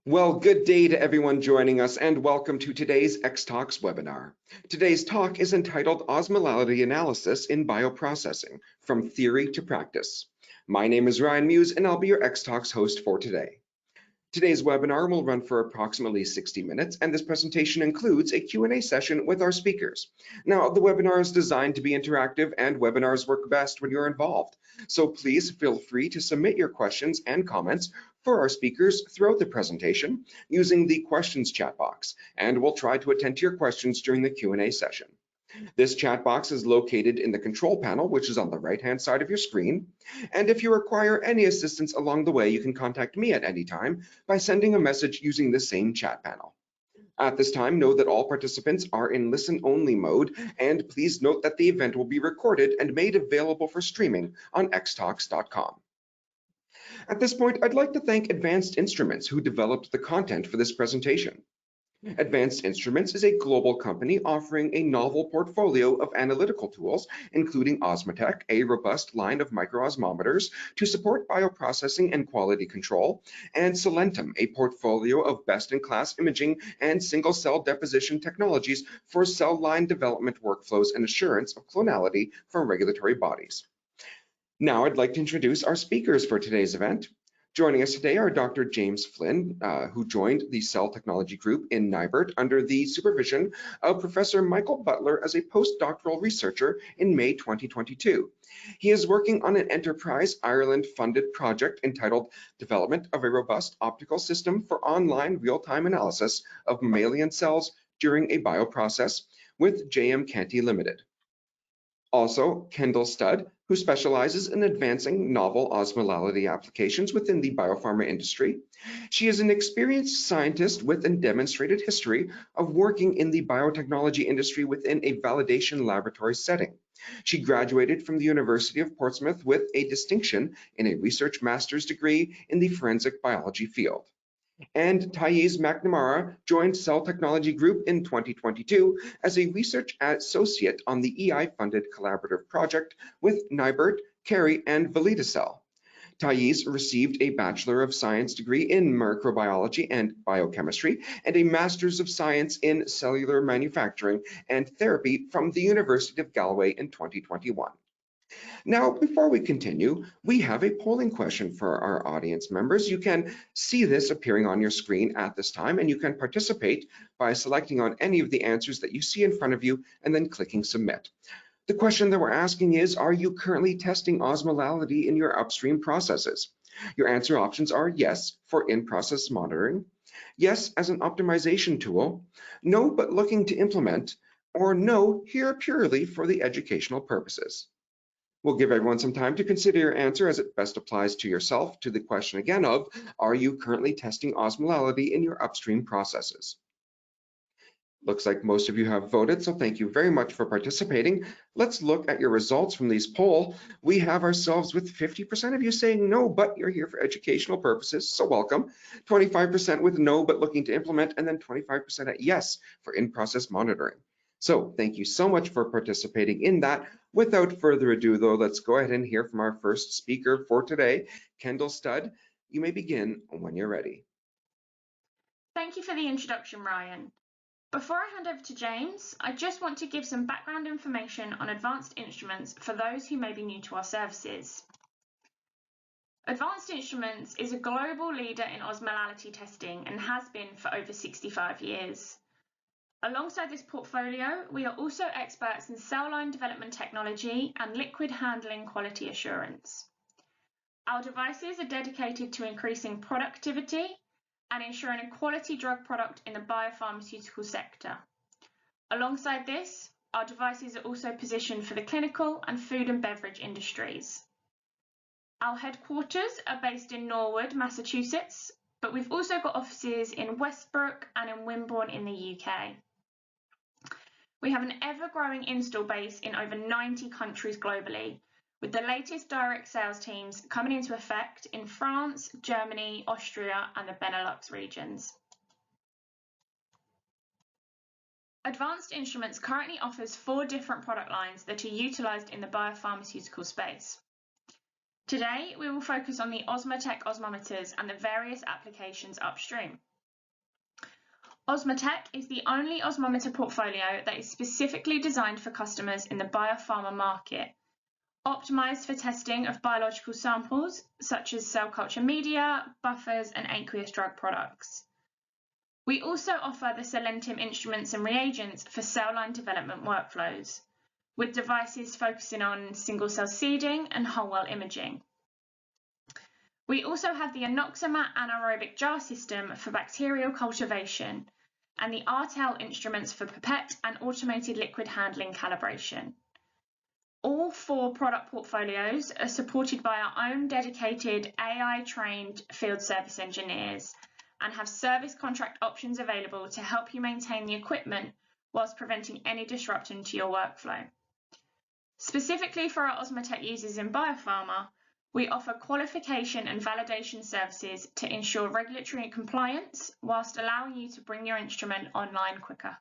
Well, good day to everyone joining us and welcome to today's X-Talks webinar. Today's talk is entitled Osmolality Analysis in Bioprocessing, From Theory to Practice. My name is Ryan Muse and I'll be your X-Talks host for today. Today's webinar will run for approximately 60 minutes and this presentation includes a Q&A session with our speakers. Now, the webinar is designed to be interactive and webinars work best when you're involved. So please feel free to submit your questions and comments for our speakers throughout the presentation using the questions chat box, and we'll try to attend to your questions during the Q&A session. This chat box is located in the control panel, which is on the right-hand side of your screen. And if you require any assistance along the way, you can contact me at any time by sending a message using the same chat panel. At this time, know that all participants are in listen-only mode, and please note that the event will be recorded and made available for streaming on xtalks.com. At this point, I'd like to thank Advanced Instruments, who developed the content for this presentation. Advanced Instruments is a global company offering a novel portfolio of analytical tools, including Osmotech, a robust line of microosmometers to support bioprocessing and quality control, and Solentum, a portfolio of best-in-class imaging and single-cell deposition technologies for cell line development workflows and assurance of clonality from regulatory bodies. Now I'd like to introduce our speakers for today's event. Joining us today are Dr. James Flynn, who joined the Cell Technology Group in NIBRT under the supervision of Professor Michael Butler as a postdoctoral researcher in May 2022. He is working on an Enterprise Ireland-funded project entitled Development of a Robust Optical System for Online Real-Time Analysis of Mammalian Cells During a Bioprocess with JM Canty Limited. Also, Kendall Studd, who specializes in advancing novel osmolality applications within the biopharma industry. She is an experienced scientist with a demonstrated history of working in the biotechnology industry within a validation laboratory setting. She graduated from the University of Portsmouth with a distinction in a research master's degree in the forensic biology field. And Thais McNamara joined Cell Technology Group in 2022 as a research associate on the EI-funded collaborative project with NIBRT, Kerry, and Validacell. Thais received a Bachelor of Science degree in microbiology and biochemistry and a Master's of Science in cellular manufacturing and therapy from the University of Galway in 2021. Now, before we continue, we have a polling question for our audience members. You can see this appearing on your screen at this time, and you can participate by selecting on any of the answers that you see in front of you and then clicking submit. The question that we're asking is, are you currently testing osmolality in your upstream processes? Your answer options are yes for in-process monitoring, yes as an optimization tool, no but looking to implement, or no here purely for the educational purposes. We'll give everyone some time to consider your answer as it best applies to yourself to the question again of, are you currently testing osmolality in your upstream processes? Looks like most of you have voted, so thank you very much for participating. Let's look at your results from these polls. We have ourselves with 50% of you saying no, but you're here for educational purposes, so welcome. 25% with no, but looking to implement, and then 25% at yes for in-process monitoring. So thank you so much for participating in that. Without further ado, though, let's go ahead and hear from our first speaker for today, Kendall Studd. You may begin when you're ready. Thank you for the introduction, Ryan. Before I hand over to James, I just want to give some background information on Advanced Instruments for those who may be new to our services. Advanced Instruments is a global leader in osmolality testing and has been for over 65 years. Alongside this portfolio, we are also experts in cell line development technology and liquid handling quality assurance. Our devices are dedicated to increasing productivity and ensuring a quality drug product in the biopharmaceutical sector. Alongside this, our devices are also positioned for the clinical and food and beverage industries. Our headquarters are based in Norwood, Massachusetts, but we've also got offices in Westbrook and in Wimborne in the UK. We have an ever-growing install base in over 90 countries globally, with the latest direct sales teams coming into effect in France, Germany, Austria, and the Benelux regions. Advanced Instruments currently offers 4 different product lines that are utilised in the biopharmaceutical space. Today, we will focus on the Osmotech osmometers and the various applications upstream. Osmotech is the only osmometer portfolio that is specifically designed for customers in the biopharma market, optimized for testing of biological samples such as cell culture media, buffers, and aqueous drug products. We also offer the Advanced Instruments and reagents for cell line development workflows, with devices focusing on single-cell seeding and whole-well imaging. We also have the Anoxamat anaerobic jar system for bacterial cultivation and the RTL instruments for pipette and automated liquid handling calibration. All 4 product portfolios are supported by our own dedicated AI-trained field service engineers and have service contract options available to help you maintain the equipment whilst preventing any disruption to your workflow. Specifically for our Osmotech users in biopharma, we offer qualification and validation services to ensure regulatory compliance whilst allowing you to bring your instrument online quicker.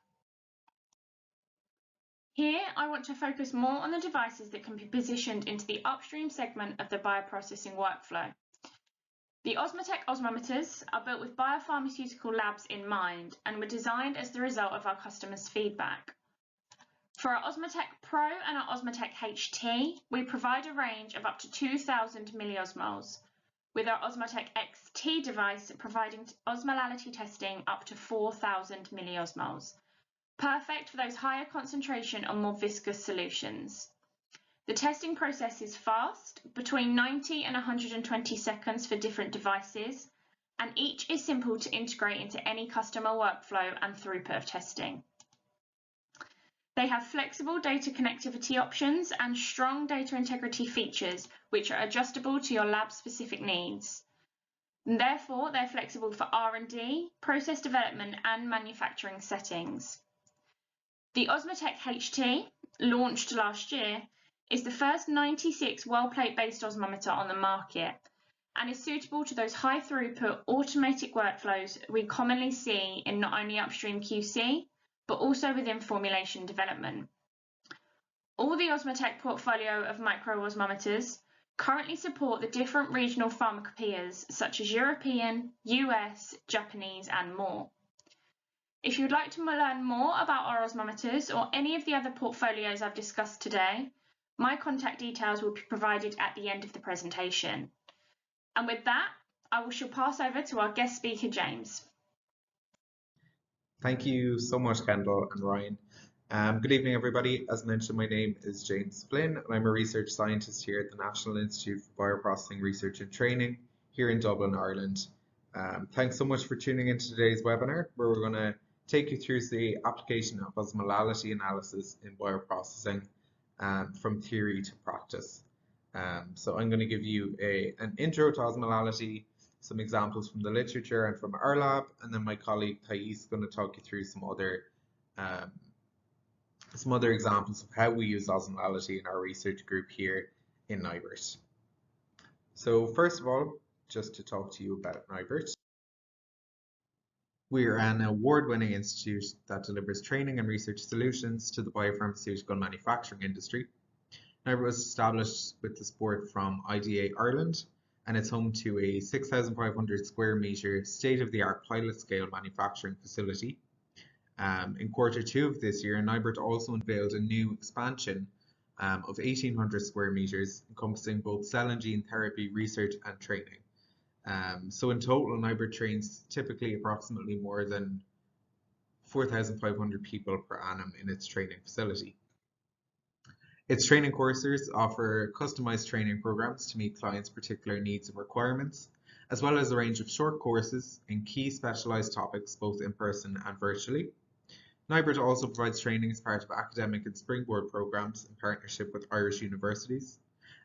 Here, I want to focus more on the devices that can be positioned into the upstream segment of the bioprocessing workflow. The Osmotech osmometers are built with biopharmaceutical labs in mind and were designed as the result of our customers' feedback. For our Osmotech Pro and our Osmotech HT, we provide a range of up to 2,000 milliosmoles, with our Osmotech XT device providing osmolality testing up to 4,000 milliosmoles, perfect for those higher concentration or more viscous solutions. The testing process is fast, between 90 and 120 seconds for different devices, and each is simple to integrate into any customer workflow and throughput of testing. They have flexible data connectivity options and strong data integrity features which are adjustable to your lab-specific needs. And therefore, they're flexible for R&D, process development and manufacturing settings. The Osmotech HT, launched last year, is the first 96 well plate-based osmometer on the market and is suitable to those high throughput automatic workflows we commonly see in not only upstream QC, but also within formulation development. All the Osmotech portfolio of micro-osmometers currently support the different regional pharmacopoeias such as European, US, Japanese and more. If you'd like to learn more about our osmometers or any of the other portfolios I've discussed today, my contact details will be provided at the end of the presentation. And with that, I shall pass over to our guest speaker, James. Thank you so much, Kendall and Ryan. Good evening, everybody. As mentioned, my name is James Flynn, and I'm a research scientist here at the National Institute for Bioprocessing Research and Training here in Dublin, Ireland. Thanks so much for tuning into today's webinar, where we're going to take you through the application of osmolality analysis in bioprocessing from theory to practice. So I'm going to give you an intro to osmolality, some examples from the literature and from our lab, and then my colleague Thais is going to talk you through some other examples of how we use osmolality in our research group here in NIBRT. So first of all, just to talk to you about NIBRT. We are an award-winning institute that delivers training and research solutions to the biopharmaceutical manufacturing industry. NIBRT was established with the support from IDA Ireland, and it's home to a 6,500 square metre state-of-the-art pilot-scale manufacturing facility. In Q2 of this year, NIBRT also unveiled a new expansion of 1,800 square metres, encompassing both cell and gene therapy research and training. So in total, NIBRT trains typically approximately more than 4,500 people per annum in its training facility. Its training courses offer customized training programs to meet clients' particular needs and requirements, as well as a range of short courses in key specialized topics, both in person and virtually. NIBRT also provides training as part of academic and springboard programs in partnership with Irish universities.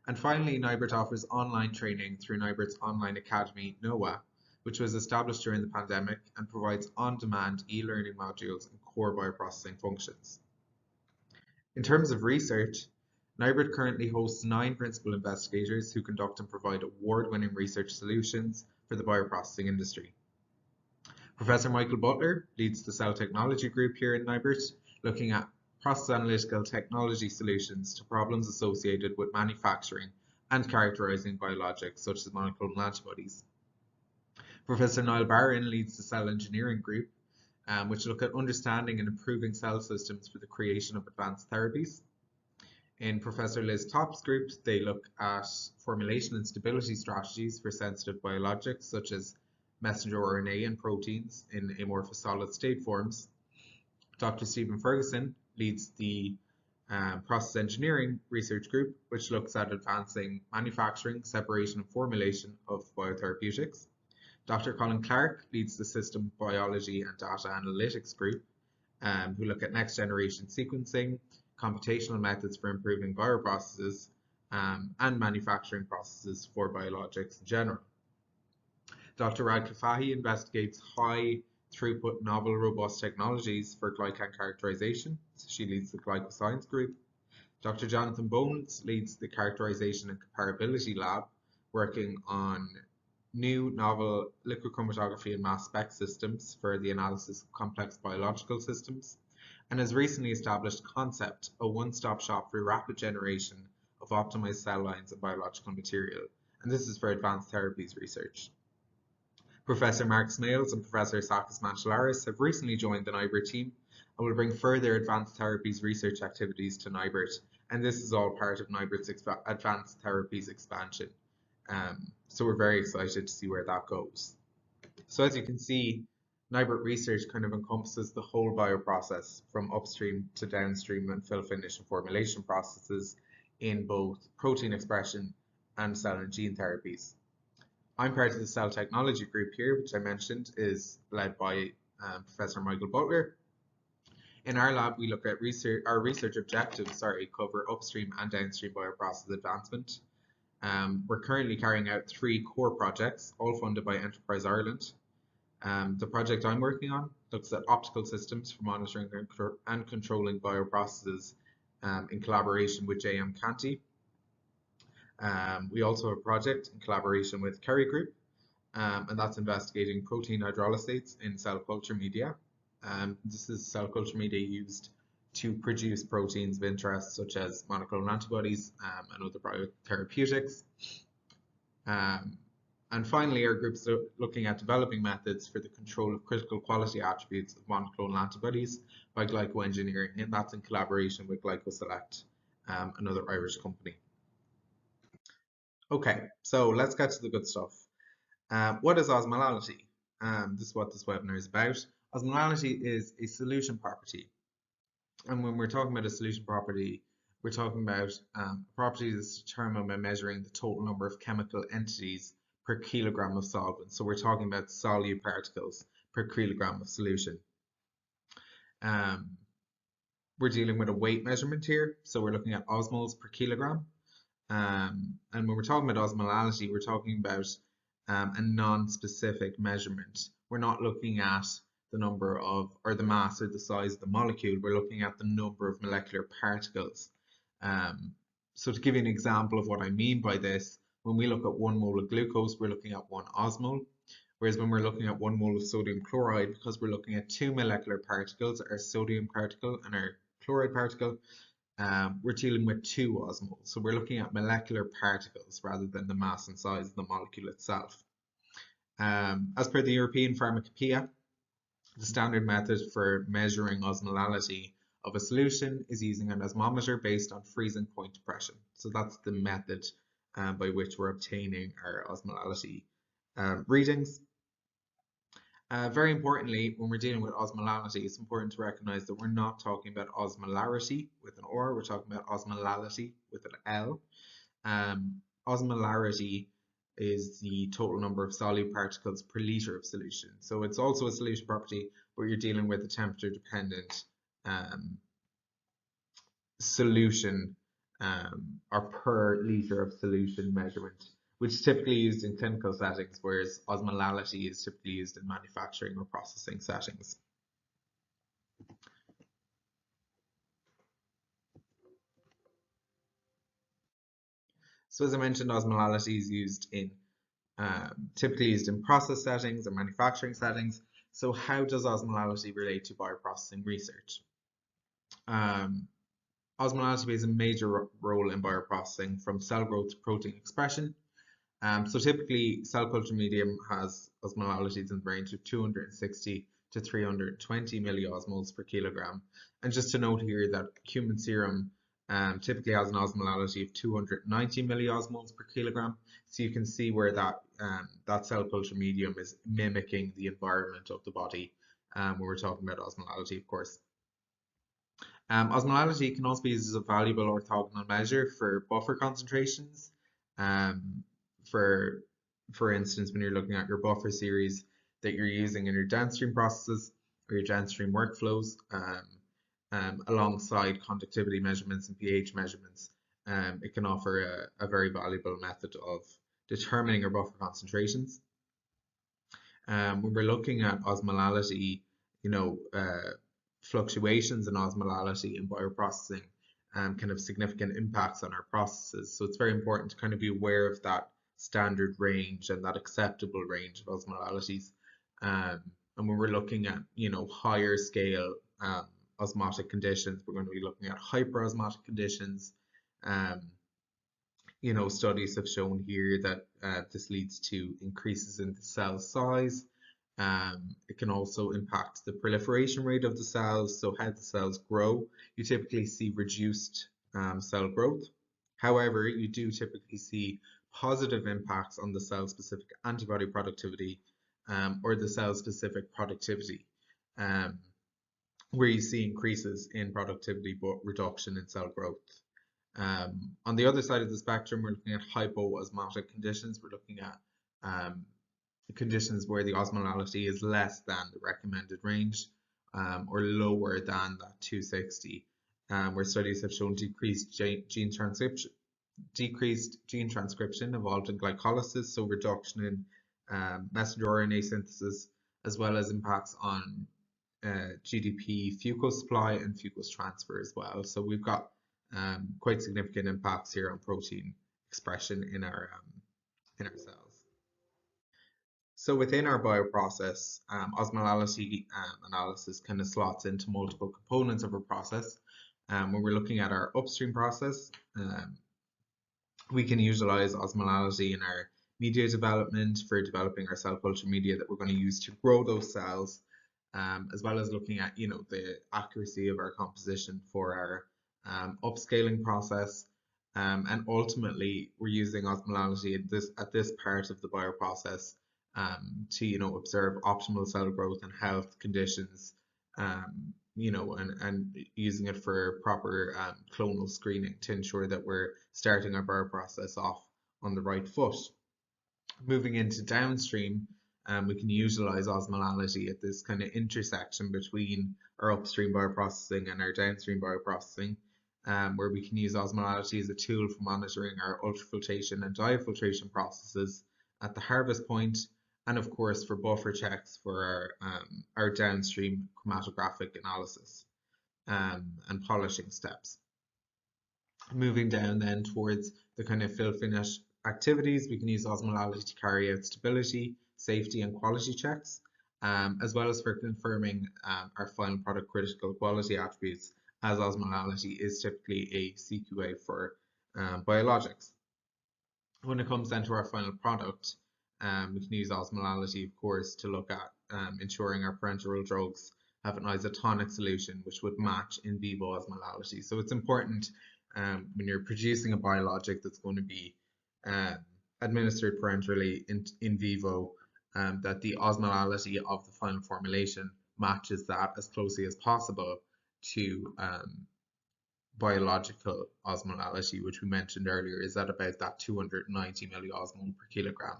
And finally, NIBRT offers online training through NIBRT's online academy, NOAA, which was established during the pandemic and provides on-demand e-learning modules and core bioprocessing functions. In terms of research, NIBRT currently hosts 9 principal investigators who conduct and provide award-winning research solutions for the bioprocessing industry. Professor Michael Butler leads the cell technology group here in NIBRT, looking at process analytical technology solutions to problems associated with manufacturing and characterizing biologics such as monoclonal antibodies. Professor Niall Barron leads the cell engineering group, which look at understanding and improving cell systems for the creation of advanced therapies. In Professor Liz Topp's group, they look at formulation and stability strategies for sensitive biologics, such as messenger RNA and proteins in amorphous solid state forms. Dr. Stephen Ferguson leads the Process Engineering Research Group, which looks at advancing manufacturing, separation, and formulation of biotherapeutics. Dr. Colin Clark leads the System Biology and Data Analytics Group, who look at next-generation sequencing, computational methods for improving bioprocesses, and manufacturing processes for biologics in general. Dr. Radcliffe Fahy investigates high-throughput, novel, robust technologies for glycan characterization. So she leads the glycoscience group. Dr. Jonathan Bones leads the Characterization and Comparability Lab, working on new novel liquid chromatography and mass spec systems for the analysis of complex biological systems, and has recently established Concept, a one-stop shop for rapid generation of optimized cell lines and biological material, and this is for advanced therapies research. Professor Mark Smales and Professor Sakis Manchelaris have recently joined the NIBRT team and will bring further advanced therapies research activities to NIBRT, and this is all part of NIBRT's advanced therapies expansion. So we're very excited to see where that goes. So as you can see, NIBRT research kind of encompasses the whole bioprocess from upstream to downstream and fill finish and formulation processes in both protein expression and cell and gene therapies. I'm part of the cell technology group here, which I mentioned is led by Professor Michael Butler. In our lab, we look at our research objectives, cover upstream and downstream bioprocess advancement. We're currently carrying out 3 core projects, all funded by Enterprise Ireland. The project I'm working on looks at optical systems for monitoring and controlling bioprocesses in collaboration with JM Canty. We also have a project in collaboration with Kerry Group, and that's investigating protein hydrolysates in cell culture media. This is cell culture media used to produce proteins of interest such as monoclonal antibodies and other biotherapeutics. And finally, our group's looking at developing methods for the control of critical quality attributes of monoclonal antibodies by glycoengineering, and that's in collaboration with GlycoSelect, another Irish company. Okay, so let's get to the good stuff. What is osmolality? This is what this webinar is about. Osmolality is a solution property. And when we're talking about a solution property, we're talking about a property that's determined by measuring the total number of chemical entities per kilogram of solvent. So we're talking about solute particles per kilogram of solution. We're dealing with a weight measurement here. So we're looking at osmoles per kilogram. And when we're talking about osmolality, we're talking about a non-specific measurement. We're not looking at the number of, or the mass or the size of the molecule. We're looking at the number of molecular particles. So to give you an example of what I mean by this, when we look at 1 mole of glucose, we're looking at 1 osmole. Whereas when we're looking at 1 mole of sodium chloride, because we're looking at 2 molecular particles, our sodium particle and our chloride particle, we're dealing with 2 osmoles. So we're looking at molecular particles rather than the mass and size of the molecule itself. As per the European Pharmacopoeia, the standard method for measuring osmolality of a solution is using an osmometer based on freezing point depression. So that's the method by which we're obtaining our osmolality readings. Very importantly, when we're dealing with osmolality, it's important to recognize that we're not talking about osmolarity with an R, we're talking about osmolality with an L. Osmolarity is the total number of solute particles per liter of solution. So it's also a solution property where you're dealing with a temperature dependent solution or per liter of solution measurement, which is typically used in clinical settings, whereas osmolality is typically used in manufacturing or processing settings. So as I mentioned, osmolality is used in typically used in process settings or manufacturing settings. So how does osmolality relate to bioprocessing research? Osmolality plays a major role in bioprocessing, from cell growth to protein expression. So typically cell culture medium has osmolalities in the range of 260 to 320 milliosmoles per kilogram. And just to note here that human serum typically has an osmolality of 290 milliosmoles per kilogram. So you can see where that cell culture medium is mimicking the environment of the body when we're talking about osmolality, of course. Osmolality can also be used as a valuable orthogonal measure for buffer concentrations. For instance, when you're looking at your buffer series that you're using in your downstream processes or your downstream workflows, alongside conductivity measurements and pH measurements, it can offer a very valuable method of determining our buffer concentrations. When we're looking at osmolality, fluctuations in osmolality in bioprocessing can have significant impacts on our processes. So it's very important to kind of be aware of that standard range and that acceptable range of osmolalities. And when we're looking at, higher scale osmotic conditions, we're going to be looking at hyperosmotic conditions. Studies have shown here that this leads to increases in the cell size. It can also impact the proliferation rate of the cells, so how the cells grow. You typically see reduced cell growth. However, you do typically see positive impacts on the cell-specific antibody productivity or the cell-specific productivity, where you see increases in productivity but reduction in cell growth. On the other side of the spectrum, we're looking at hypoosmotic conditions. We're looking at conditions where the osmolality is less than the recommended range or lower than that 260, where studies have shown decreased gene transcription involved in glycolysis, so reduction in messenger RNA synthesis, as well as impacts on GDP fucose supply and fucose transfer as well. So we've got quite significant impacts here on protein expression in our cells. So within our bioprocess, osmolality analysis kind of slots into multiple components of our process. When we're looking at our upstream process, we can utilize osmolality in our media development for developing our cell culture media that we're going to use to grow those cells, as well as looking at the accuracy of our composition for our upscaling process. And ultimately, we're using osmolality at this part of the bioprocess to observe optimal cell growth and health conditions, and using it for proper clonal screening to ensure that we're starting our bioprocess off on the right foot. Moving into downstream, we can utilize osmolality at this kind of intersection between our upstream bioprocessing and our downstream bioprocessing, where we can use osmolality as a tool for monitoring our ultrafiltration and diafiltration processes at the harvest point, and of course for buffer checks for our downstream chromatographic analysis and polishing steps. Moving down then towards the kind of fill finish activities, we can use osmolality to carry out stability, safety and quality checks, as well as for confirming our final product critical quality attributes, as osmolality is typically a CQA for biologics. When it comes then to our final product, we can use osmolality, of course, to look at ensuring our parenteral drugs have an isotonic solution which would match in vivo osmolality. So it's important when you're producing a biologic that's going to be administered parenterally in vivo, that the osmolality of the final formulation matches that as closely as possible to biological osmolality, which we mentioned earlier is at about that 290 milliosmole per kilogram.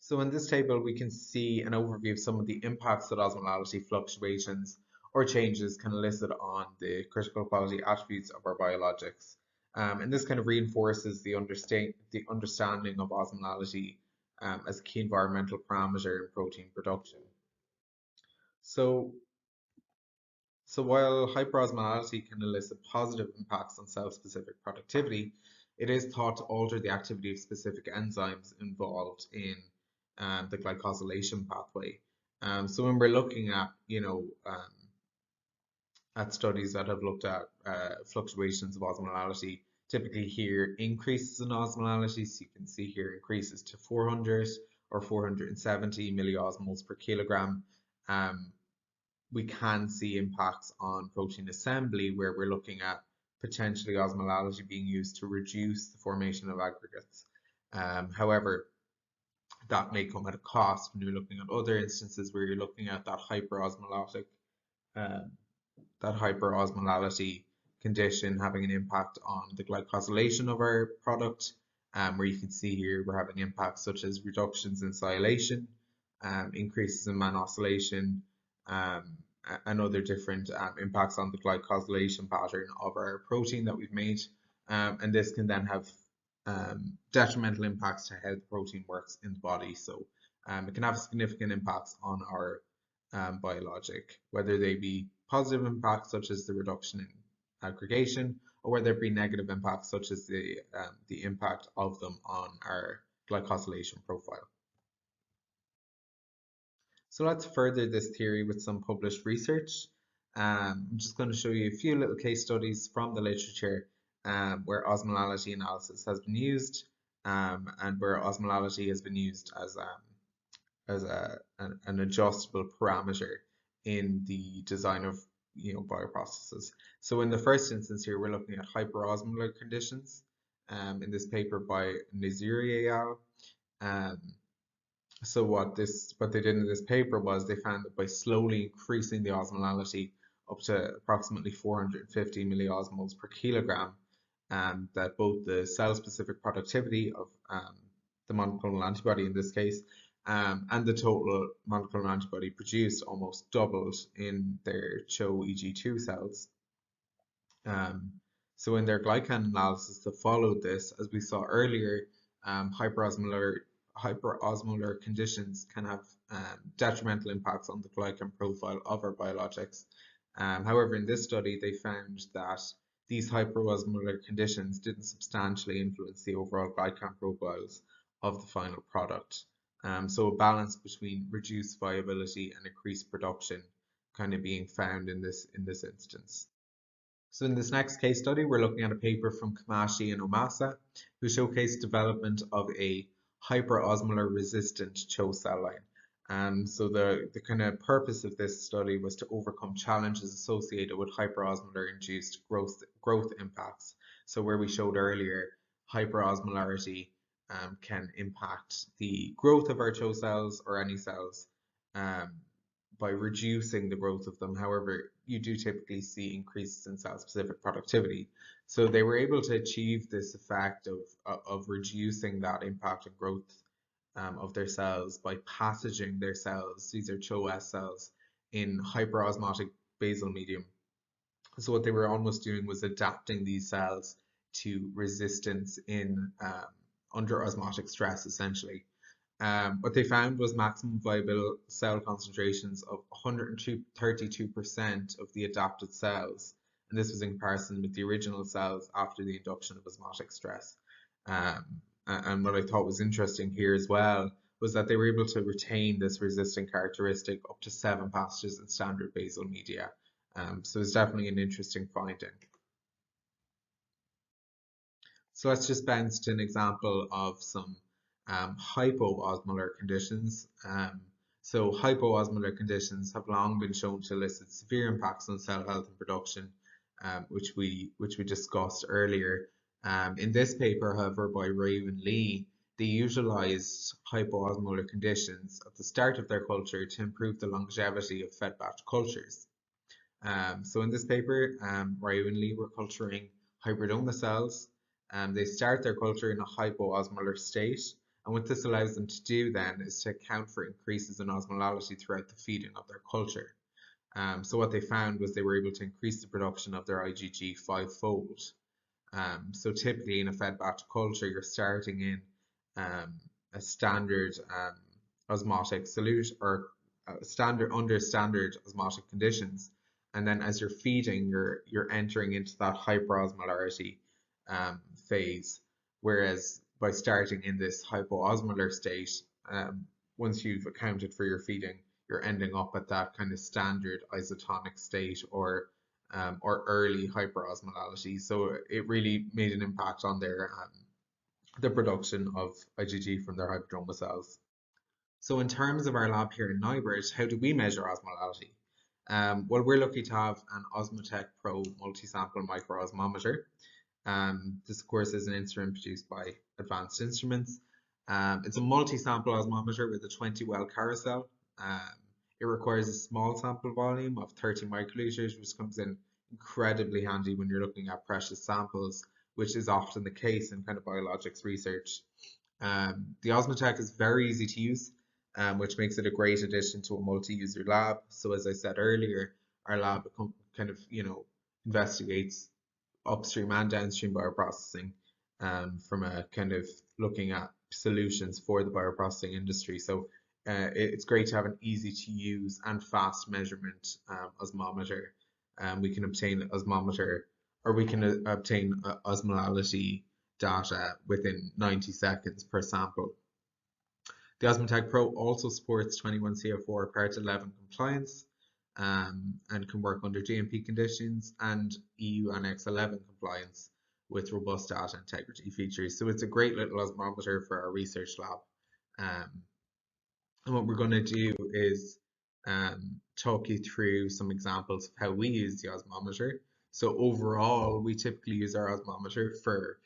So in this table, we can see an overview of some of the impacts that osmolality fluctuations or changes can elicit on the critical quality attributes of our biologics. And this kind of reinforces the understanding of osmolality as a key environmental parameter in protein production. So while hyperosmolality can elicit positive impacts on cell-specific productivity, it is thought to alter the activity of specific enzymes involved in the glycosylation pathway. So when we're looking at, at studies that have looked at fluctuations of osmolality, typically here increases in osmolality, so you can see here increases to 400 or 470 milliosmoles per kilogram, we can see impacts on protein assembly, where we're looking at potentially osmolality being used to reduce the formation of aggregates. However, that may come at a cost when you're looking at other instances where you're looking at that hyperosmolality condition having an impact on the glycosylation of our product, where you can see here we're having impacts such as reductions in silation, increases in mannosylation, and other different impacts on the glycosylation pattern of our protein that we've made. And this can then have detrimental impacts to how the protein works in the body. So it can have significant impacts on our biologic, whether they be positive impacts such as the reduction in aggregation, or whether it be negative impacts such as the impact of them on our glycosylation profile. So let's further this theory with some published research. I'm just going to show you a few little case studies from the literature where osmolality analysis has been used, and where osmolality has been used as an adjustable parameter in the design of bioprocesses. So in the first instance here, we're looking at hyperosmolar conditions in this paper by Nibrtka et al. So what they did in this paper was they found that by slowly increasing the osmolality up to approximately 450 milliosmoles per kilogram, that both the cell-specific productivity of the monoclonal antibody in this case, and the total monoclonal antibody produced almost doubled in their CHO EG2 cells. So in their glycan analysis that followed this, as we saw earlier, hyperosmolar conditions can have detrimental impacts on the glycan profile of our biologics. However, in this study, they found that these hyperosmolar conditions didn't substantially influence the overall glycan profiles of the final product. So a balance between reduced viability and increased production kind of being found in this instance. So in this next case study, we're looking at a paper from Kamashi and Omasa, who showcased development of a hyperosmolar resistant CHO cell line. So the kind of purpose of this study was to overcome challenges associated with hyperosmolar induced growth impacts. So where we showed earlier, hyperosmolarity can impact the growth of our CHO cells or any cells by reducing the growth of them. However, you do typically see increases in cell-specific productivity. So they were able to achieve this effect of reducing that impact of growth of their cells by passaging their cells, these are CHO-S cells, in hyperosmotic basal medium. So what they were almost doing was adapting these cells to resistance in under osmotic stress, essentially. What they found was maximum viable cell concentrations of 132% of the adapted cells, and this was in comparison with the original cells after the induction of osmotic stress. And what I thought was interesting here as well was that they were able to retain this resistant characteristic up to 7 passages in standard basal media. So it's definitely an interesting finding. So let's just bounce to an example of some hypoosmolar conditions. So hypoosmolar conditions have long been shown to elicit severe impacts on cell health and production, which we discussed earlier. In this paper, however, by Ryu and Lee, they utilized hypoosmolar conditions at the start of their culture to improve the longevity of fed batch cultures. So in this paper, Ryu and Lee were culturing hybridoma cells. They start their culture in a hypoosmolar state, and what this allows them to do then is to account for increases in osmolality throughout the feeding of their culture. So what they found was they were able to increase the production of their IgG 5-fold. So typically in a fed batch culture, you're starting in a standard osmotic solution, or under standard osmotic conditions, and then as you're feeding, you're entering into that hyperosmolarity phase, whereas by starting in this hypoosmolar state, once you've accounted for your feeding, you're ending up at that kind of standard isotonic state or early hyperosmolality. So it really made an impact on their the production of IgG from their hybridoma cells. So in terms of our lab here in NIBRT, how do we measure osmolality? Well, we're lucky to have an Osmotec Pro multi-sample microosmometer. This, of course, is an instrument produced by Advanced Instruments. It's a multi-sample osmometer with a 20-well carousel. It requires a small sample volume of 30 microliters, which comes in incredibly handy when you're looking at precious samples, which is often the case in kind of biologics research. The Osmotec is very easy to use, which makes it a great addition to a multi-user lab. So as I said earlier, our lab kind of, investigates upstream and downstream bioprocessing from a kind of looking at solutions for the bioprocessing industry. So it's great to have an easy to use and fast measurement osmometer. We can obtain osmolality data within 90 seconds per sample. The Osmotec Pro also supports 21 CFR Part 11 compliance and can work under GMP conditions and EU Annex 11 compliance with robust data integrity features. So it's a great little osmometer for our research lab. And what we're going to do is talk you through some examples of how we use the osmometer. So overall, we typically use our osmometer for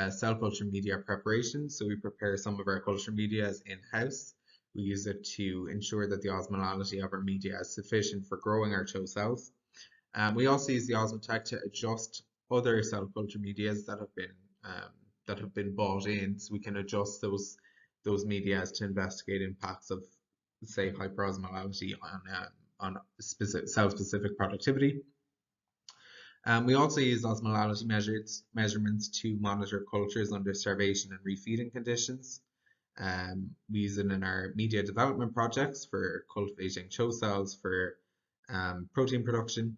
cell culture media preparation. So we prepare some of our culture media in-house. We use it to ensure that the osmolality of our media is sufficient for growing our CHO cells. We also use the Osmotec to adjust other cell culture medias that have been bought in, so we can adjust those medias to investigate impacts of, say, hyperosmolality on cell-specific productivity. We also use osmolality measurements to monitor cultures under starvation and refeeding conditions. We use it in our media development projects for cultivating CHO cells for protein production.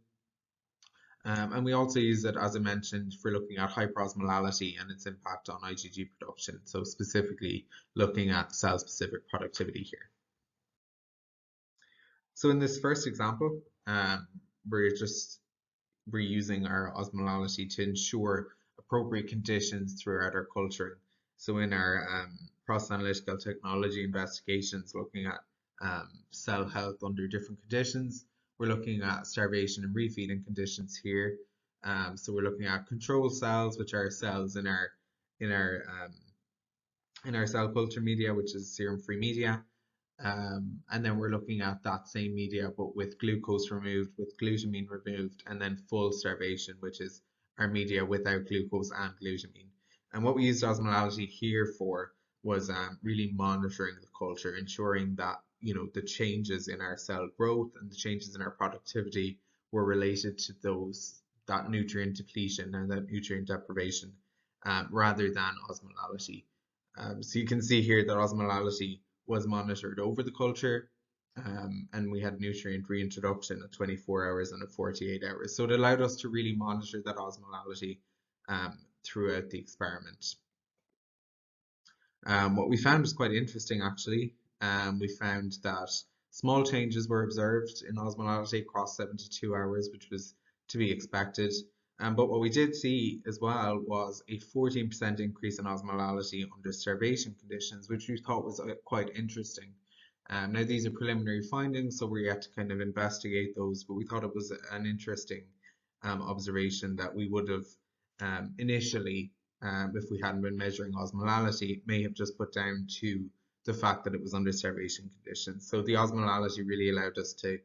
And we also use it, as I mentioned, for looking at hyperosmolality and its impact on IgG production. So specifically looking at cell-specific productivity here. So in this first example, we're using our osmolality to ensure appropriate conditions throughout our culturing. So in our process analytical technology investigations, looking at cell health under different conditions, we're looking at starvation and refeeding conditions here. So we're looking at control cells, which are cells in our cell culture media, which is serum-free media. And then we're looking at that same media, but with glucose removed, with glutamine removed, and then full starvation, which is our media without glucose and glutamine. And what we used osmolality here for was really monitoring the culture, ensuring that the changes in our cell growth and the changes in our productivity were related to that nutrient depletion and that nutrient deprivation rather than osmolality. So you can see here that osmolality was monitored over the culture and we had nutrient reintroduction at 24 hours and at 48 hours. So it allowed us to really monitor that osmolality throughout the experiment. What we found was quite interesting actually. We found that small changes were observed in osmolality across 72 hours, which was to be expected. But what we did see as well was a 14% increase in osmolality under starvation conditions, which we thought was quite interesting. Now these are preliminary findings, so we're yet to kind of investigate those, but we thought it was an interesting observation that we would have initially, if we hadn't been measuring osmolality, may have just put down to the fact that it was under starvation conditions. So the osmolality really allowed us to,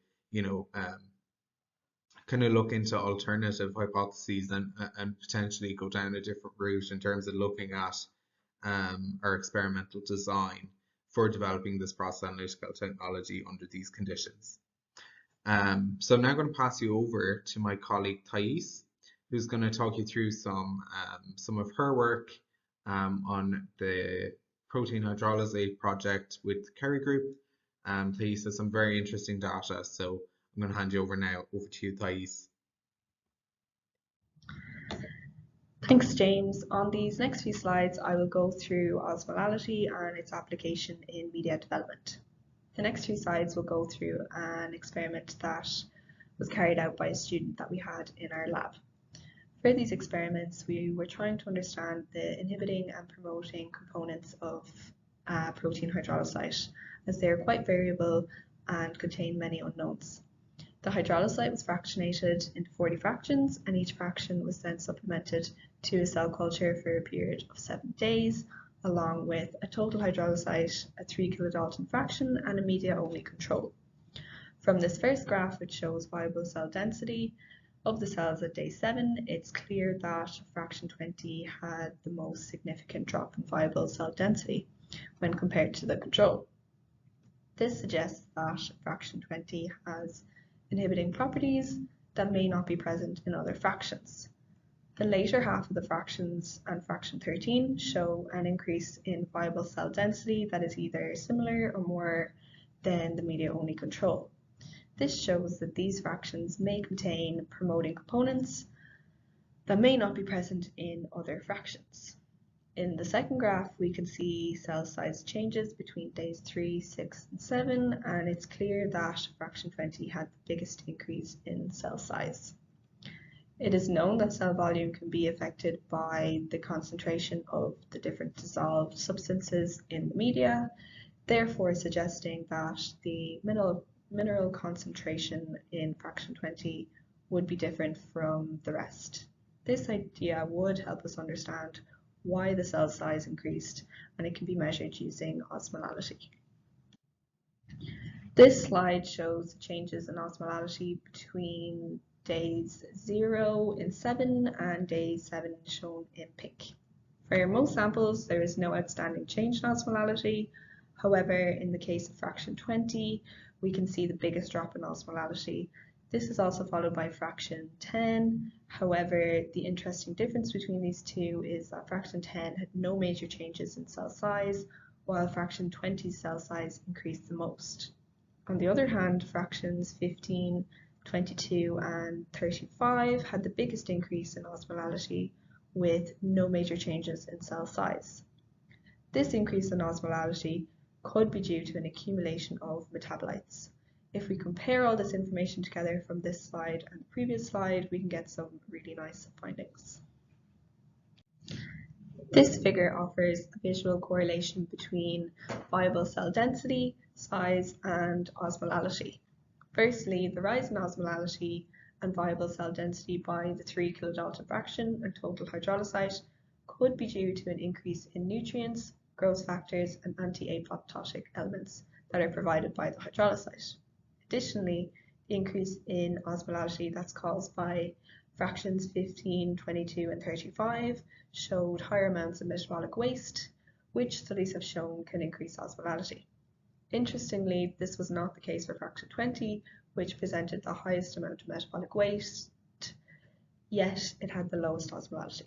kind of look into alternative hypotheses and potentially go down a different route in terms of looking at our experimental design for developing this process analytical technology under these conditions. So I'm now going to pass you over to my colleague Thais, who's going to talk you through some of her work on the protein hydrolysate project with the Kerry Group. Thais has some very interesting data, so I'm going to hand you over to you, Thais. Thanks, James. On these next few slides, I will go through osmolality and its application in media development. The next few slides will go through an experiment that was carried out by a student that we had in our lab. For these experiments, we were trying to understand the inhibiting and promoting components of protein hydrolysate, as they are quite variable and contain many unknowns. The hydrolysate was fractionated into 40 fractions, and each fraction was then supplemented to a cell culture for a period of 7 days, along with a total hydrolysate, a 3 kilodalton fraction, and a media-only control. From this first graph, which shows viable cell density of the cells at day 7, it's clear that fraction 20 had the most significant drop in viable cell density when compared to the control. This suggests that fraction 20 has inhibiting properties that may not be present in other fractions. The later half of the fractions and fraction 13 show an increase in viable cell density that is either similar or more than the media-only control. This shows that these fractions may contain promoting components that may not be present in other fractions. In the second graph, we can see cell size changes between days 3, 6, and 7, and it's clear that fraction 20 had the biggest increase in cell size. It is known that cell volume can be affected by the concentration of the different dissolved substances in the media, therefore suggesting that the mineral concentration in fraction 20 would be different from the rest. This idea would help us understand why the cell size increased, and it can be measured using osmolality. This slide shows the changes in osmolality between days 0 in 7 and day 7 shown in pink. For most samples, there is no outstanding change in osmolality. However, in the case of fraction 20, we can see the biggest drop in osmolality. This is also followed by fraction 10. However, the interesting difference between these two is that fraction 10 had no major changes in cell size, while fraction 20's cell size increased the most. On the other hand, fractions 15, 22, and 35 had the biggest increase in osmolality, with no major changes in cell size. This increase in osmolality could be due to an accumulation of metabolites. If we compare all this information together from this slide and the previous slide, we can get some really nice findings. This figure offers a visual correlation between viable cell density, size, and osmolality. Firstly, the rise in osmolality and viable cell density by the 3 kilodalton fraction and total hydrolysate could be due to an increase in nutrients, growth factors, and anti-apoptotic elements that are provided by the hydrolysate. Additionally, the increase in osmolality that's caused by fractions 15, 22, and 35 showed higher amounts of metabolic waste, which studies have shown can increase osmolality. Interestingly, this was not the case for fraction 20, which presented the highest amount of metabolic waste, yet it had the lowest osmolality.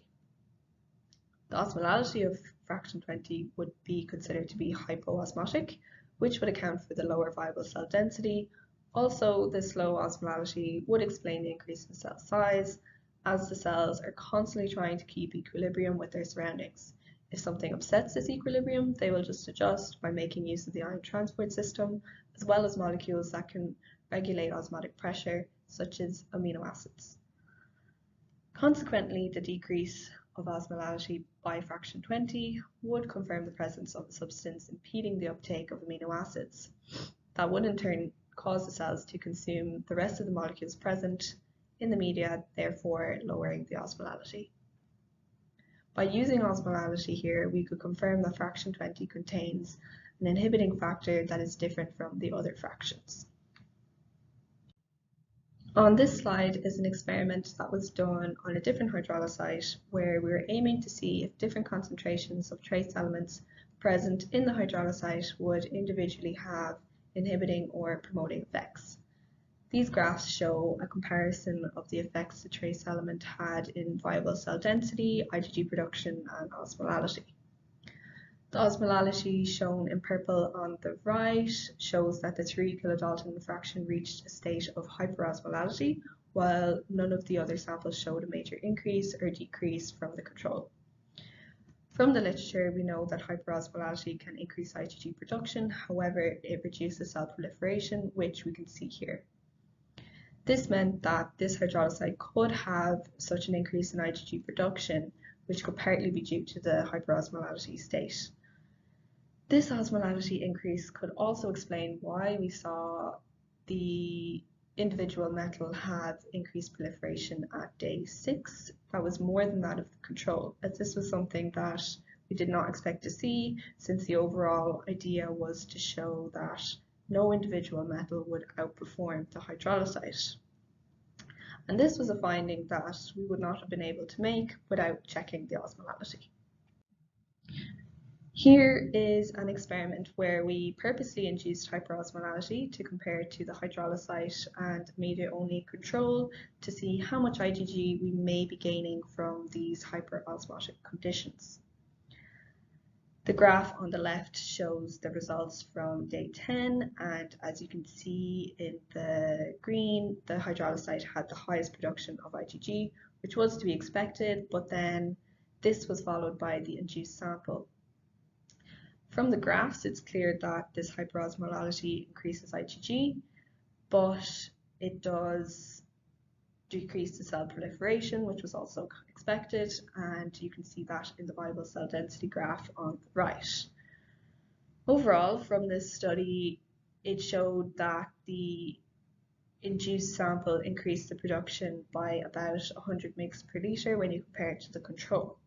The osmolality of fraction 20 would be considered to be hypoosmotic, which would account for the lower viable cell density. Also, this low osmolality would explain the increase in cell size, as the cells are constantly trying to keep equilibrium with their surroundings. If something upsets this equilibrium, they will just adjust by making use of the ion transport system, as well as molecules that can regulate osmotic pressure, such as amino acids. Consequently, the decrease of osmolality by fraction 20 would confirm the presence of a substance impeding the uptake of amino acids. That would in turn cause the cells to consume the rest of the molecules present in the media, therefore lowering the osmolality. By using osmolality here, we could confirm that fraction 20 contains an inhibiting factor that is different from the other fractions. On this slide is an experiment that was done on a different hydrolysate where we were aiming to see if different concentrations of trace elements present in the hydrolysate would individually have inhibiting or promoting effects. These graphs show a comparison of the effects the trace element had in viable cell density, IgG production, and osmolality. The osmolality shown in purple on the right shows that the 3 kilodalton fraction reached a state of hyperosmolality, while none of the other samples showed a major increase or decrease from the control. From the literature, we know that hyperosmolality can increase IgG production, however, it reduces cell proliferation, which we can see here. This meant that this hydrolysate could have such an increase in IgG production, which could partly be due to the hyperosmolality state. This osmolality increase could also explain why we saw the individual metal have increased proliferation at day 6. That was more than that of the control, as this was something that we did not expect to see, since the overall idea was to show that no individual metal would outperform the hydrolysite. And this was a finding that we would not have been able to make without checking the osmolality. Here is an experiment where we purposely induced hyperosmolality to compare to the hydrolysite and media-only control to see how much IgG we may be gaining from these hyperosmotic conditions. The graph on the left shows the results from day 10, and as you can see in the green, the hydrolysite had the highest production of IgG, which was to be expected, but then this was followed by the induced sample. From the graphs, it's clear that this hyperosmolality increases IgG, but it does decrease the cell proliferation, which was also expected, and you can see that in the viable cell density graph on the right. Overall, from this study, it showed that the induced sample increased the production by about 100 mg per liter when you compare it to the control.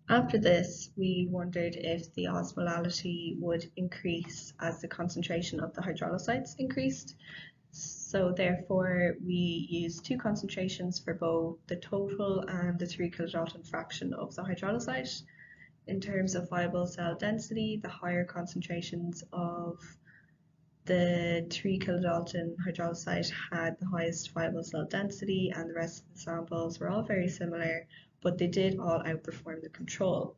After this, we wondered if the osmolality would increase as the concentration of the hydrolysites increased. So therefore, we used two concentrations for both the total and the 3 kilodalton fraction of the hydrolysite. In terms of viable cell density, the higher concentrations of the 3 kilodalton hydrolysite had the highest viable cell density, and the rest of the samples were all very similar, but they did all outperform the control.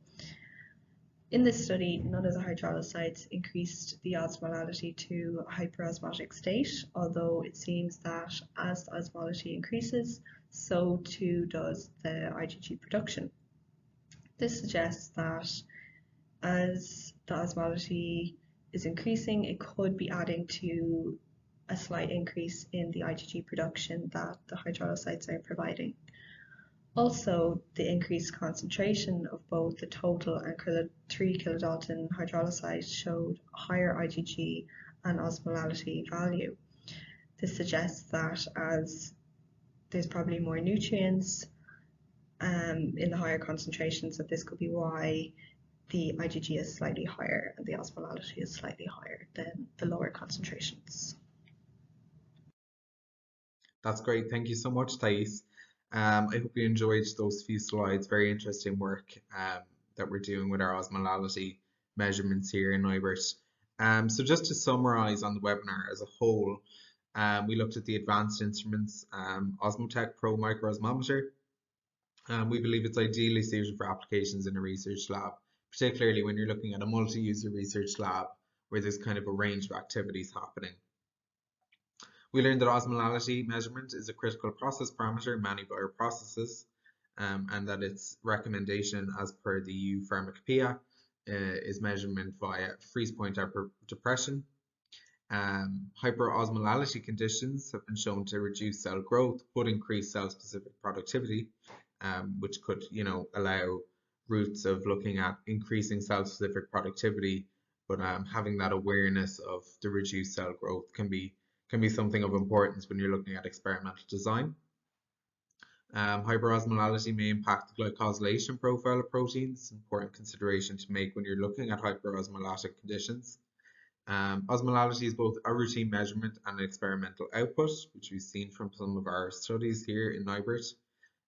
In this study, none of the hydrolysites increased the osmolality to a hyperosmotic state, although it seems that as the osmolality increases, so too does the IgG production. This suggests that as the osmolality is increasing, it could be adding to a slight increase in the IgG production that the hydrolysites are providing. Also, the increased concentration of both the total and 3 kilodalton hydrolysite showed a higher IgG and osmolality value. This suggests that as there's probably more nutrients in the higher concentrations, that this could be why the IgG is slightly higher and the osmolality is slightly higher than the lower concentrations. That's great. Thank you so much, Thais. I hope you enjoyed those few slides. Very interesting work that we're doing with our osmolality measurements here in NIBRT. So just to summarize on the webinar as a whole, we looked at the Advanced Instruments Osmotech Pro Microosmometer. We believe it's ideally suited for applications in a research lab, particularly when you're looking at a multi-user research lab where there's kind of a range of activities happening. We learned that osmolality measurement is a critical process parameter in many bioprocesses, and that its recommendation as per the EU Pharmacopoeia is measurement via freeze point depression. Hyperosmolality conditions have been shown to reduce cell growth but increase cell-specific productivity, which could, allow routes of looking at increasing cell-specific productivity, but having that awareness of the reduced cell growth can be something of importance when you're looking at experimental design. Hyperosmolality may impact the glycosylation profile of proteins, important consideration to make when you're looking at hyperosmolaltic conditions. Osmolality is both a routine measurement and an experimental output, which we've seen from some of our studies here in NIBRT.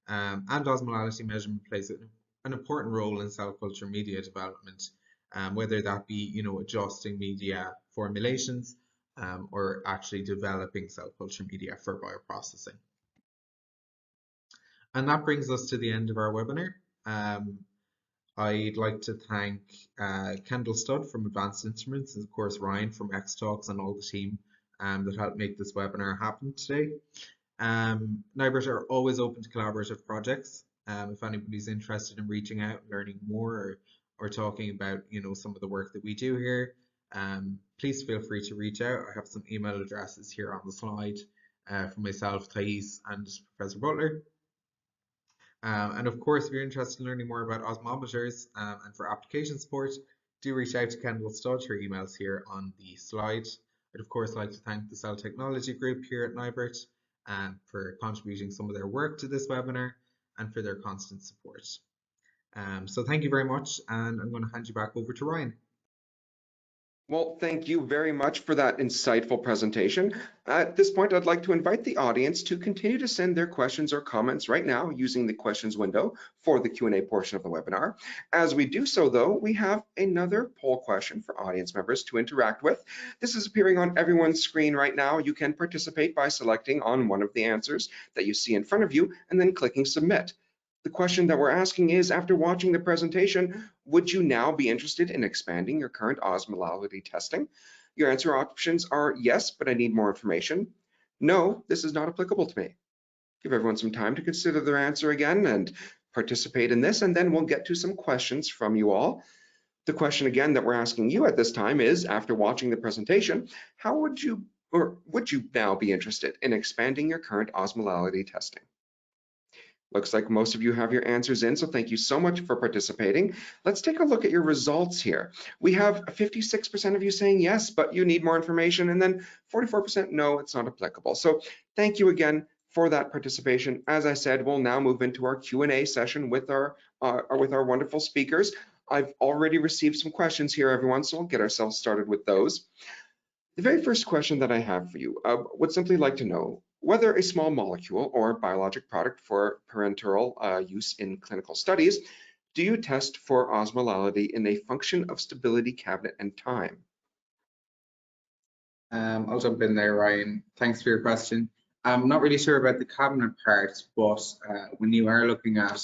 And osmolality measurement plays an important role in cell culture media development, whether that be, adjusting media formulations, or actually developing cell culture media for bioprocessing. And that brings us to the end of our webinar. I'd like to thank Kendall Studd from Advanced Instruments, and of course Ryan from X-Talks, and all the team that helped make this webinar happen today. NIBRT are always open to collaborative projects. If anybody's interested in reaching out, learning more, or talking about some of the work that we do here, please feel free to reach out. I have some email addresses here on the slide from myself, Thais, and Professor Butler. And of course, if you're interested in learning more about osmometers and for application support, do reach out to Kendall Studd. Her email's here on the slide. I'd of course like to thank the Cell Technology Group here at NIBRT for contributing some of their work to this webinar and for their constant support. So thank you very much, and I'm going to hand you back over to Ryan. Well, thank you very much for that insightful presentation. At this point, I'd like to invite the audience to continue to send their questions or comments right now using the questions window for the Q&A portion of the webinar. As we do so, though, we have another poll question for audience members to interact with. This is appearing on everyone's screen right now. You can participate by selecting on one of the answers that you see in front of you and then clicking submit. The question that we're asking is, after watching the presentation, would you now be interested in expanding your current osmolality testing? Your answer options are yes, but I need more information. No, this is not applicable to me. Give everyone some time to consider their answer again and participate in this, and then we'll get to some questions from you all. The question again that we're asking you at this time is, after watching the presentation, how would you now be interested in expanding your current osmolality testing? Looks like most of you have your answers in, so thank you so much for participating. Let's take a look at your results here. We have 56% of you saying yes, but you need more information, and then 44% no, it's not applicable. So thank you again for that participation. As I said, we'll now move into our Q&A session with our wonderful speakers. I've already received some questions here, everyone, so we'll get ourselves started with those. The very first question that I have for you would simply like to know whether a small molecule or biologic product for parenteral use in clinical studies, do you test for osmolality in a function of stability, cabinet, and time? I'll jump in there, Ryan. Thanks for your question. I'm not really sure about the cabinet part, but when you are looking at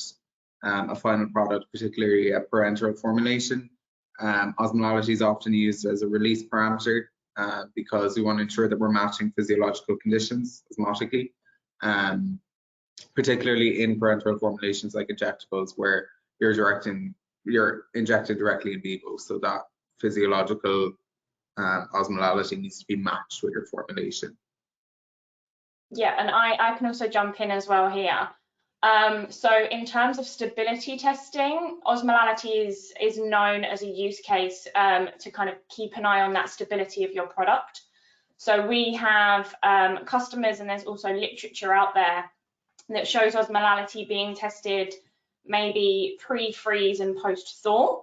a final product, particularly a parenteral formulation, osmolality is often used as a release parameter because we want to ensure that we're matching physiological conditions osmotically, particularly in parenteral formulations like injectables, where you're injected directly in vivo, so that physiological osmolality needs to be matched with your formulation. Yeah, and I can also jump in as well here. So in terms of stability testing, osmolality is known as a use case to kind of keep an eye on that stability of your product. So we have customers, and there's also literature out there that shows osmolality being tested maybe pre-freeze and post-thaw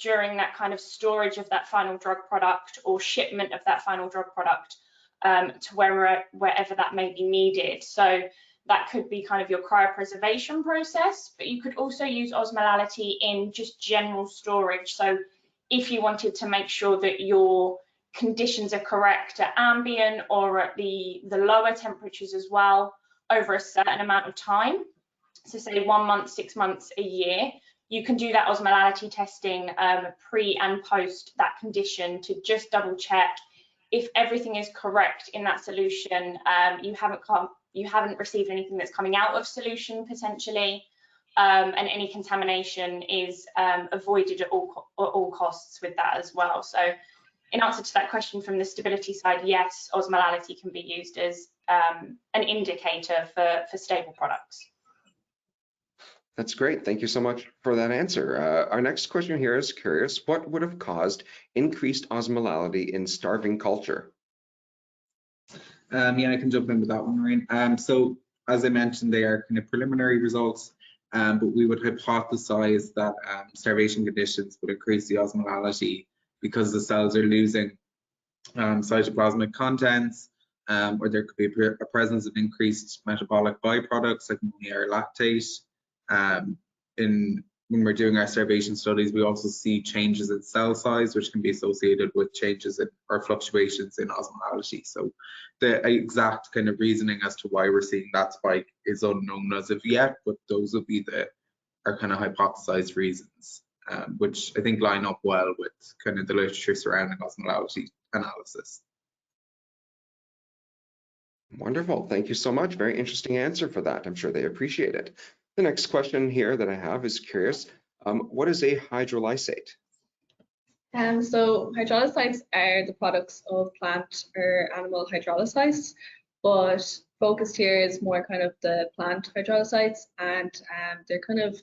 during that kind of storage of that final drug product or shipment of that final drug product to wherever that may be needed. So that could be kind of your cryopreservation process, but you could also use osmolality in just general storage. So if you wanted to make sure that your conditions are correct at ambient or at the lower temperatures as well over a certain amount of time, so say 1 month, 6 months, a year, you can do that osmolality testing pre and post that condition to just double check if everything is correct in that solution. You haven't received anything that's coming out of solution potentially, and any contamination is avoided at all costs with that as well. So in answer to that question from the stability side, yes, osmolality can be used as an indicator for stable products. That's great. Thank you so much for that answer. Our next question here is curious, what would have caused increased osmolality in starving culture? Yeah, I can jump in with that one, Ryan. So as I mentioned, they are kind of preliminary results, but we would hypothesize that starvation conditions would increase the osmolality because the cells are losing cytoplasmic contents, or there could be a presence of increased metabolic byproducts like ammonia or lactate. When we're doing our starvation studies, we also see changes in cell size, which can be associated with changes in or fluctuations in osmolality. So the exact kind of reasoning as to why we're seeing that spike is unknown as of yet, but those would be our kind of hypothesized reasons, which I think line up well with kind of the literature surrounding osmolality analysis. Wonderful. Thank you so much. Very interesting answer for that. I'm sure they appreciate it. The next question here that I have is curious, what is a hydrolysate? So hydrolysates are the products of plant or animal hydrolysis, but focused here is more kind of the plant hydrolysites, and they're kind of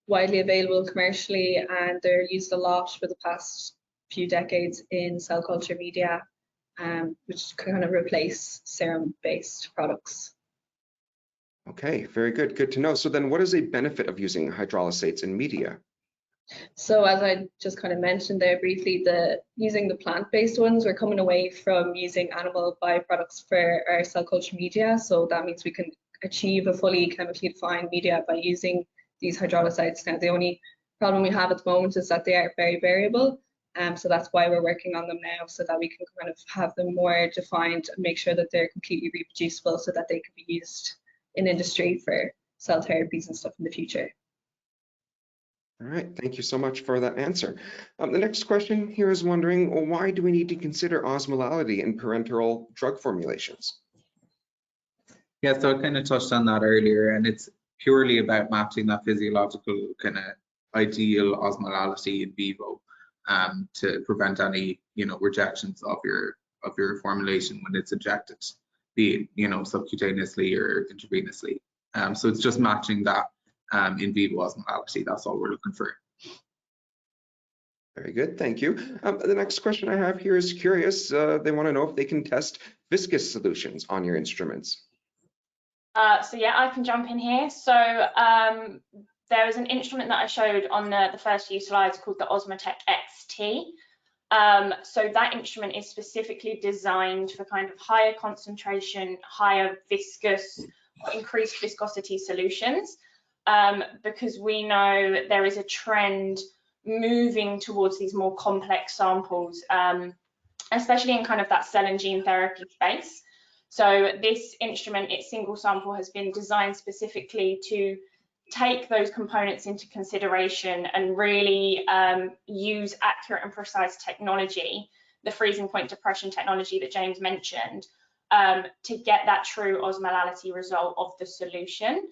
widely available commercially, and they're used a lot for the past few decades in cell culture media, which kind of replace serum-based products. Okay, very good. Good to know. So then what is a benefit of using hydrolysates in media? So as I just kind of mentioned there briefly, using the plant-based ones, we're coming away from using animal byproducts for our cell culture media. So that means we can achieve a fully chemically defined media by using these hydrolysites. Now, the only problem we have at the moment is that they are very variable. So that's why we're working on them now, so that we can kind of have them more defined and make sure that they're completely reproducible so that they can be used in industry for cell therapies and stuff in the future. All right, thank you so much for that answer. The next question here is wondering, well, why do we need to consider osmolality in parenteral drug formulations? Yeah, so I kind of touched on that earlier, and it's purely about matching that physiological kind of ideal osmolality in vivo to prevent any, rejections of your formulation when it's injected, be it, subcutaneously or intravenously. So it's just matching that in vivo osmolality. That's all we're looking for. Very good, thank you. The next question I have here is curious. They want to know if they can test viscous solutions on your instruments. So yeah, I can jump in here. So there is an instrument that I showed on the first few slides called the Osmotec XT. So that instrument is specifically designed for kind of higher concentration, higher viscous, increased viscosity solutions, because we know there is a trend moving towards these more complex samples, especially in kind of that cell and gene therapy space. So this instrument, its single sample, has been designed specifically to take those components into consideration and really use accurate and precise technology, the freezing point depression technology that James mentioned, to get that true osmolality result of the solution.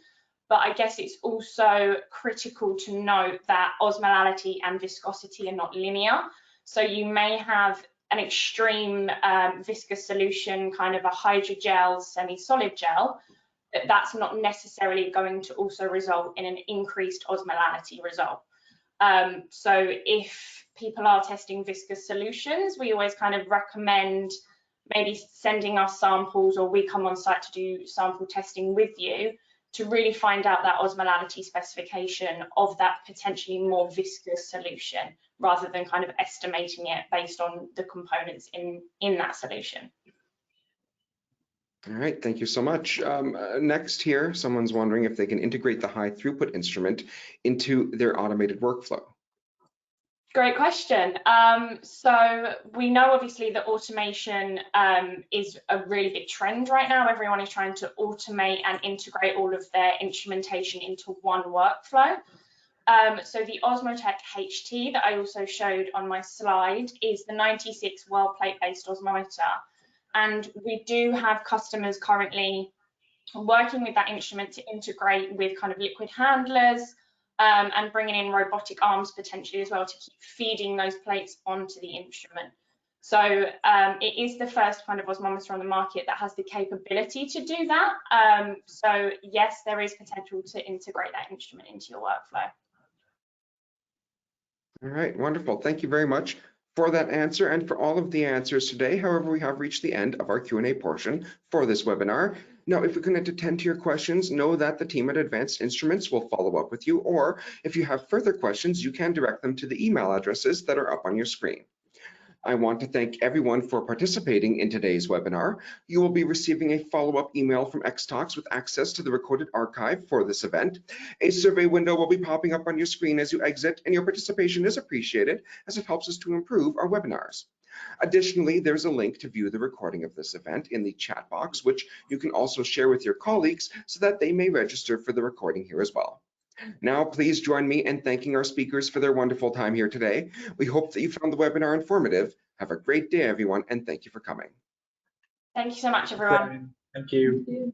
But I guess it's also critical to note that osmolality and viscosity are not linear. So you may have an extreme viscous solution, kind of a hydrogel, semi-solid gel, that's not necessarily going to also result in an increased osmolality result. So if people are testing viscous solutions, we always kind of recommend maybe sending us samples, or we come on site to do sample testing with you to really find out that osmolality specification of that potentially more viscous solution, rather than kind of estimating it based on the components in that solution. All right, thank you so much. Next here, someone's wondering if they can integrate the high throughput instrument into their automated workflow. Great question. So we know obviously that automation is a really big trend right now. Everyone is trying to automate and integrate all of their instrumentation into one workflow. So the Osmotec HT that I also showed on my slide is the 96 well plate based osmometer. And we do have customers currently working with that instrument to integrate with kind of liquid handlers, and bringing in robotic arms potentially as well to keep feeding those plates onto the instrument. So it is the first kind of osmometer on the market that has the capability to do that. So yes, there is potential to integrate that instrument into your workflow. All right, wonderful. Thank you very much for that answer and for all of the answers today. However, we have reached the end of our Q&A portion for this webinar. Now, if we couldn't attend to your questions, know that the team at Advanced Instruments will follow up with you, or if you have further questions, you can direct them to the email addresses that are up on your screen. I want to thank everyone for participating in today's webinar. You will be receiving a follow-up email from Xtalks with access to the recorded archive for this event. A survey window will be popping up on your screen as you exit, and your participation is appreciated as it helps us to improve our webinars. Additionally, there's a link to view the recording of this event in the chat box, which you can also share with your colleagues so that they may register for the recording here as well. Now, please join me in thanking our speakers for their wonderful time here today. We hope that you found the webinar informative. Have a great day, everyone, and thank you for coming. Thank you so much, everyone. Thank you. Thank you.